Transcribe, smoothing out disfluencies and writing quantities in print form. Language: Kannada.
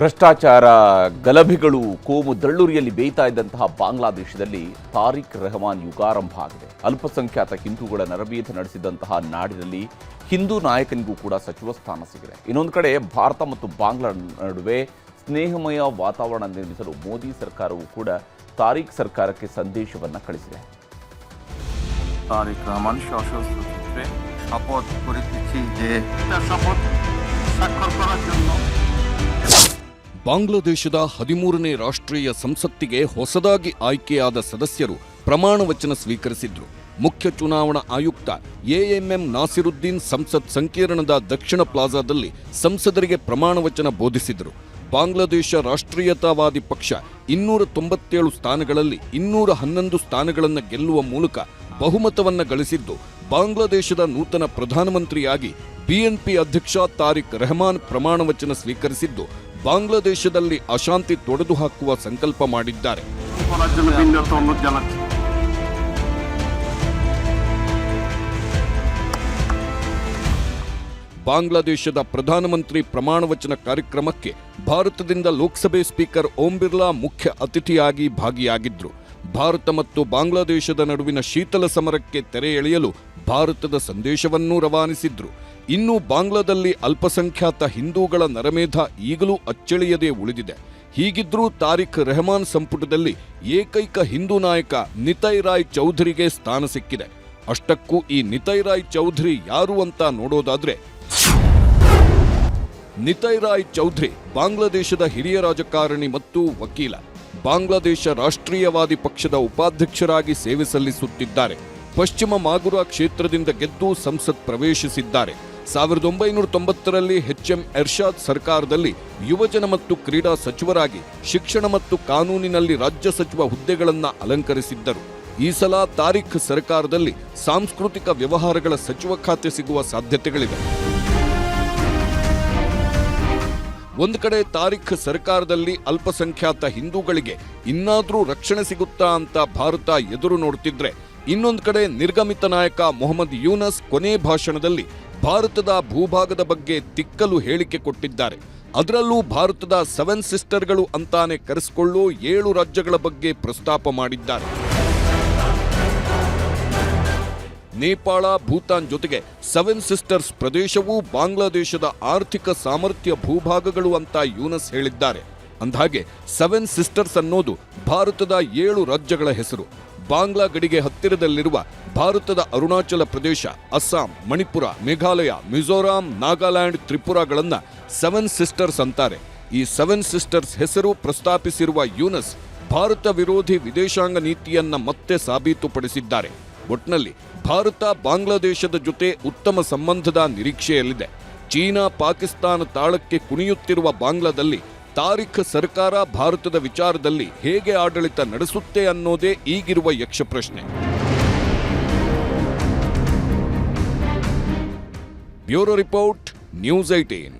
ಭ್ರಷ್ಟಾಚಾರ ಗಲಭೆಗಳು ಕೋಮು ದಳ್ಳುರಿಯಲ್ಲಿ ಬೇಯ್ತಾ ಇದ್ದಂತಹ ಬಾಂಗ್ಲಾದೇಶದಲ್ಲಿ ತಾರಿಕ್ ರೆಹಮಾನ್ ಯುಗಾರಂಭ ಆಗಿದೆ. ಅಲ್ಪಸಂಖ್ಯಾತ ಹಿಂದೂಗಳ ನರಮೇಧ ನಡೆಸಿದಂತಹ ನಾಡಿನಲ್ಲಿ ಹಿಂದೂ ನಾಯಕನಿಗೂ ಕೂಡ ಸಚಿವ ಸ್ಥಾನ ಸಿಗಿದೆ. ಇನ್ನೊಂದು ಕಡೆ ಭಾರತ ಮತ್ತು ಬಾಂಗ್ಲಾ ನಡುವೆ ಸ್ನೇಹಮಯ ವಾತಾವರಣ ನಿರ್ಮಿಸಲು ಮೋದಿ ಸರ್ಕಾರವು ಕೂಡ ತಾರಿಕ್ ಸರ್ಕಾರಕ್ಕೆ ಸಂದೇಶವನ್ನು ಕಳಿಸಿದೆ. ತಾರಿಕ್ ರೆಹಮಾನ್ সশস্ত্রে শপথ করেছি যে শপথ স্বাক্ষর করার জন্য ಬಾಂಗ್ಲಾದೇಶದ 13ನೇ ರಾಷ್ಟ್ರೀಯ ಸಂಸತ್ತಿಗೆ ಹೊಸದಾಗಿ ಆಯ್ಕೆಯಾದ ಸದಸ್ಯರು ಪ್ರಮಾಣ ವಚನ ಸ್ವೀಕರಿಸಿದ್ರು. ಮುಖ್ಯ ಚುನಾವಣಾ ಆಯುಕ್ತ ಎಎಂಎಂ ನಾಸಿರುದ್ದೀನ್ ಸಂಸತ್ ಸಂಕೀರ್ಣದ ದಕ್ಷಿಣ ಪ್ಲಾಜಾದಲ್ಲಿ ಸಂಸದರಿಗೆ ಪ್ರಮಾಣ ವಚನ ಬೋಧಿಸಿದರು. ಬಾಂಗ್ಲಾದೇಶ ರಾಷ್ಟ್ರೀಯತಾವಾದಿ ಪಕ್ಷ 297 ಸ್ಥಾನಗಳಲ್ಲಿ 211 ಸ್ಥಾನಗಳನ್ನು ಗೆಲ್ಲುವ ಮೂಲಕ ಬಹುಮತವನ್ನು ಗಳಿಸಿದ್ದು, ಬಾಂಗ್ಲಾದೇಶದ ನೂತನ ಪ್ರಧಾನಮಂತ್ರಿಯಾಗಿ ಬಿಎನ್ಪಿ ಅಧ್ಯಕ್ಷ ತಾರಿಕ್ ರೆಹಮಾನ್ ಪ್ರಮಾಣ ವಚನ ಸ್ವೀಕರಿಸಿದ್ದು, ಬಾಂಗ್ಲಾದೇಶದಲ್ಲಿ ಅಶಾಂತಿ ತೊಡೆದು ಹಾಕುವ ಸಂಕಲ್ಪ ಮಾಡಿದ್ದಾರೆ. ಬಾಂಗ್ಲಾದೇಶದ ಪ್ರಧಾನಮಂತ್ರಿ ಪ್ರಮಾಣ ವಚನ ಕಾರ್ಯಕ್ರಮಕ್ಕೆ ಭಾರತದಿಂದ ಲೋಕಸಭೆ ಸ್ಪೀಕರ್ ಓಂ ಬಿರ್ಲಾ ಮುಖ್ಯ ಅತಿಥಿಯಾಗಿ ಭಾಗಿಯಾಗಿದ್ರು. ಭಾರತ ಮತ್ತು ಬಾಂಗ್ಲಾದೇಶದ ನಡುವಿನ ಶೀತಲ ಸಮರಕ್ಕೆ ತೆರೆ ಎಳೆಯಲು ಭಾರತದ ಸಂದೇಶವನ್ನೂ ರವಾನಿಸಿದ್ರು. ಇನ್ನು ಬಾಂಗ್ಲಾದಲ್ಲಿ ಅಲ್ಪಸಂಖ್ಯಾತ ಹಿಂದೂಗಳ ನರಮೇಧ ಈಗಲೂ ಅಚ್ಚಳಿಯದೆ ಉಳಿದಿದೆ. ಹೀಗಿದ್ರೂ ತಾರಿಕ್ ರೆಹಮಾನ್ ಸಂಪುಟದಲ್ಲಿ ಏಕೈಕ ಹಿಂದೂ ನಾಯಕ ನಿತೈ ರಾಯ್ ಚೌಧರಿಗೆ ಸ್ಥಾನ ಸಿಕ್ಕಿದೆ. ಅಷ್ಟಕ್ಕೂ ಈ ನಿತೈ ರಾಯ್ ಚೌಧರಿ ಯಾರು ಅಂತ ನೋಡೋದಾದ್ರೆ, ನಿತೈ ರಾಯ್ ಚೌಧರಿ ಬಾಂಗ್ಲಾದೇಶದ ಹಿರಿಯ ರಾಜಕಾರಣಿ ಮತ್ತು ವಕೀಲ. ಬಾಂಗ್ಲಾದೇಶ ರಾಷ್ಟ್ರೀಯವಾದಿ ಪಕ್ಷದ ಉಪಾಧ್ಯಕ್ಷರಾಗಿ ಸೇವೆ ಸಲ್ಲಿಸುತ್ತಿದ್ದಾರೆ. ಪಶ್ಚಿಮ ಮಾಗುರಾ ಕ್ಷೇತ್ರದಿಂದ ಗೆದ್ದು ಸಂಸತ್ ಪ್ರವೇಶಿಸಿದ್ದಾರೆ. 1990ರಲ್ಲಿ ಎಚ್ಎಂ ಎರ್ಷಾದ್ ಸರ್ಕಾರದಲ್ಲಿ ಯುವಜನ ಮತ್ತು ಕ್ರೀಡಾ ಸಚಿವರಾಗಿ ಶಿಕ್ಷಣ ಮತ್ತು ಕಾನೂನಿನಲ್ಲಿ ರಾಜ್ಯ ಸಚಿವ ಹುದ್ದೆಗಳನ್ನು ಅಲಂಕರಿಸಿದ್ದರು. ಈ ಸಲ ತಾರಿಕ್ ಸರ್ಕಾರದಲ್ಲಿ ಸಾಂಸ್ಕೃತಿಕ ವ್ಯವಹಾರಗಳ ಸಚಿವ ಖಾತೆ ಸಿಗುವ ಸಾಧ್ಯತೆಗಳಿವೆ. ಒಂದು ಕಡೆ ತಾರಿಕ್ ಸರ್ಕಾರದಲ್ಲಿ ಅಲ್ಪಸಂಖ್ಯಾತ ಹಿಂದೂಗಳಿಗೆ ಇನ್ನಾದರೂ ರಕ್ಷಣೆ ಸಿಗುತ್ತಾ ಅಂತ ಭಾರತ ಎದುರು ನೋಡುತ್ತಿದ್ರೆ, ಇನ್ನೊಂದು ಕಡೆ ನಿರ್ಗಮಿತ ನಾಯಕ ಮೊಹಮ್ಮದ್ ಯೂನಸ್ ಕೊನೆ ಭಾಷಣದಲ್ಲಿ ಭಾರತದ ಭೂಭಾಗದ ಬಗ್ಗೆ ತಿಕ್ಕಲು ಹೇಳಿಕೆ ಕೊಟ್ಟಿದ್ದಾರೆ. ಅದರಲ್ಲೂ ಭಾರತದ 7 ಸಿಸ್ಟರ್ಗಳು ಅಂತಾನೆ ಕರೆಸಿಕೊಳ್ಳೋ 7 ರಾಜ್ಯಗಳ ಬಗ್ಗೆ ಪ್ರಸ್ತಾಪ ಮಾಡಿದ್ದಾರೆ. ನೇಪಾಳ, ಭೂತಾನ್ ಜೊತೆಗೆ 7 ಸಿಸ್ಟರ್ಸ್ ಪ್ರದೇಶವೂ ಬಾಂಗ್ಲಾದೇಶದ ಆರ್ಥಿಕ ಸಾಮರ್ಥ್ಯ ಭೂಭಾಗಗಳು ಅಂತ ಯೂನಸ್ ಹೇಳಿದ್ದಾರೆ. ಅಂದಹಾಗೆ 7 ಸಿಸ್ಟರ್ಸ್ ಅನ್ನೋದು ಭಾರತದ 7 ರಾಜ್ಯಗಳ ಹೆಸರು. ಬಾಂಗ್ಲಾ ಗಡಿಗೆ ಹತ್ತಿರದಲ್ಲಿರುವ ಭಾರತದ ಅರುಣಾಚಲ ಪ್ರದೇಶ, ಅಸ್ಸಾಂ, ಮಣಿಪುರ, ಮೇಘಾಲಯ, ಮಿಜೋರಾಂ, ನಾಗಾಲ್ಯಾಂಡ್, ತ್ರಿಪುರಾಗಳನ್ನ 7 ಸಿಸ್ಟರ್ಸ್ ಅಂತಾರೆ. ಈ 7 ಸಿಸ್ಟರ್ಸ್ ಹೆಸರು ಪ್ರಸ್ತಾಪಿಸಿರುವ ಯೂನಸ್ ಭಾರತ ವಿರೋಧಿ ವಿದೇಶಾಂಗ ನೀತಿಯನ್ನ ಮತ್ತೆ ಸಾಬೀತುಪಡಿಸಿದ್ದಾರೆ. ಒಟ್ನಲ್ಲಿ ಭಾರತ ಬಾಂಗ್ಲಾದೇಶದ ಜೊತೆ ಉತ್ತಮ ಸಂಬಂಧದ ನಿರೀಕ್ಷೆಯಲ್ಲಿದೆ. ಚೀನಾ, ಪಾಕಿಸ್ತಾನ ತಾಳಕ್ಕೆ ಕುಣಿಯುತ್ತಿರುವ ಬಾಂಗ್ಲಾದಲ್ಲಿ ತಾರಿಕ್ ಸರ್ಕಾರ ಭಾರತದ ವಿಚಾರದಲ್ಲಿ ಹೇಗೆ ಆಡಳಿತ ನಡೆಸುತ್ತೆ ಅನ್ನೋದೇ ಈಗಿರುವ ಯಕ್ಷ ಪ್ರಶ್ನೆ. Bureau report, news 18.